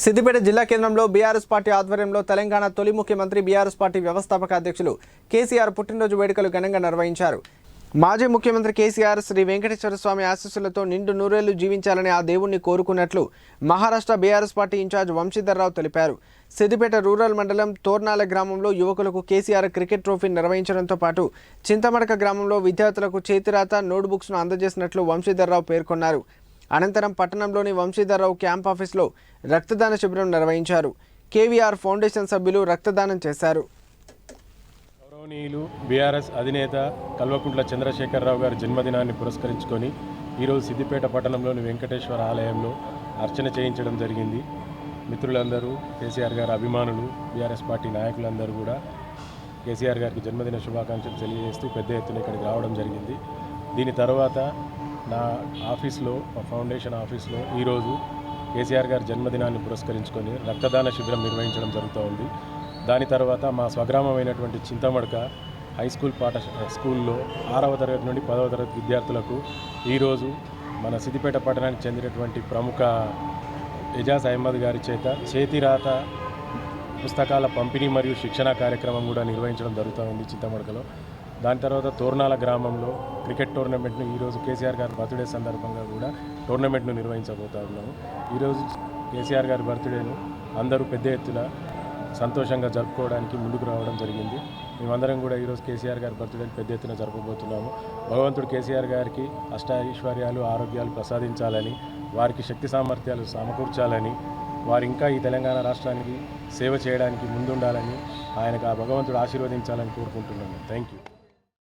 సిద్దిపేట జిల్లా కేంద్రంలో BRS party ఆధ్వర్యంలో తెలంగాణ తొలి ముఖ్యమంత్రి బీఆర్ఎస్ పార్టీ వ్యవస్థాపక అధ్యక్షులు కేసీఆర్ పుట్టినరోజు వేడుకలు ఘనంగా నిర్వహించారు. మాజీ ముఖ్యమంత్రి కేసీఆర్ శ్రీ వెంకటేశ్వర స్వామి ఆశీస్సులతో నిండు నూరేళ్లు జీవించాలని ఆ దేవుణ్ణి కోరుకున్నట్లు మహారాష్ట్ర బీఆర్ఎస్ పార్టీ ఇన్ఛార్జ్ వంశీధర్రావు తెలిపారు. సిద్దిపేట రూరల్ మండలం తోర్నాల గ్రామంలో యువకులకు కేసీఆర్ క్రికెట్ ట్రోఫీ నిర్వహించడంతో పాటు చింతమడక గ్రామంలో విద్యార్థులకు చేతిరాత నోట్బుక్స్ను అందజేసినట్లు వంశీధర్రావు పేర్కొన్నారు. అనంతరం పట్టణంలోని వంశీధర్రావు క్యాంప్ ఆఫీస్లో రక్తదాన శిబిరం నిర్వహించారు. కేవీఆర్ ఫౌండేషన్ సభ్యులు రక్తదానం చేశారు. గౌరవనీయులు బీఆర్ఎస్ అధినేత కల్వకుంట్ల చంద్రశేఖరరావు గారి జన్మదినాన్ని పురస్కరించుకొని ఈరోజు సిద్దిపేట పట్టణంలోని వెంకటేశ్వర ఆలయంలో అర్చన చేయించడం జరిగింది. మిత్రులందరూ, కేసీఆర్ గారి అభిమానులు, బీఆర్ఎస్ పార్టీ నాయకులందరూ కూడా కేసీఆర్ గారికి జన్మదిన శుభాకాంక్షలు తెలియజేస్తూ పెద్ద ఎత్తున ఇక్కడికి రావడం జరిగింది. దీని తర్వాత నా ఆఫీస్లో, మా ఫౌండేషన్ ఆఫీస్లో ఈరోజు కేసీఆర్ గారి జన్మదినాన్ని పురస్కరించుకొని రక్తదాన శిబిరం నిర్వహించడం జరుగుతూ ఉంది. దాని తర్వాత మా స్వగ్రామమైనటువంటి చింతమడక హై స్కూల్ స్కూల్లో 6వ తరగతి నుండి 10వ తరగతి విద్యార్థులకు ఈరోజు మన సిద్దిపేట పట్టణానికి చెందినటువంటి ప్రముఖ ఎజాజ్ అహ్మద్ గారి చేత చేతిరాత పుస్తకాల పంపిణీ మరియు శిక్షణ కార్యక్రమం కూడా నిర్వహించడం జరుగుతూ ఉంది చింతమడకలో. దాని తర్వాత తోర్నాల గ్రామంలో క్రికెట్ టోర్నమెంట్ను ఈరోజు కేసీఆర్ గారి బర్త్డే సందర్భంగా కూడా టోర్నమెంట్ను నిర్వహించబోతా ఉన్నాము. ఈరోజు కేసీఆర్ గారి బర్త్డేను అందరూ పెద్ద ఎత్తున సంతోషంగా జరుపుకోవడానికి ముందుకు రావడం జరిగింది. మేమందరం కూడా ఈరోజు కేసీఆర్ గారి బర్త్డేని పెద్ద ఎత్తున జరుపుకోబోతున్నాము. భగవంతుడు కేసీఆర్ గారికి అష్టైశ్వర్యాలు, ఆరోగ్యాలు ప్రసాదించాలని, వారికి శక్తి సామర్థ్యాలు సమకూర్చాలని, వారు ఇంకా ఈ తెలంగాణ రాష్ట్రానికి సేవ చేయడానికి ముందుండాలని ఆయనకు ఆ భగవంతుడు ఆశీర్వదించాలని కోరుకుంటున్నాను. Thank you.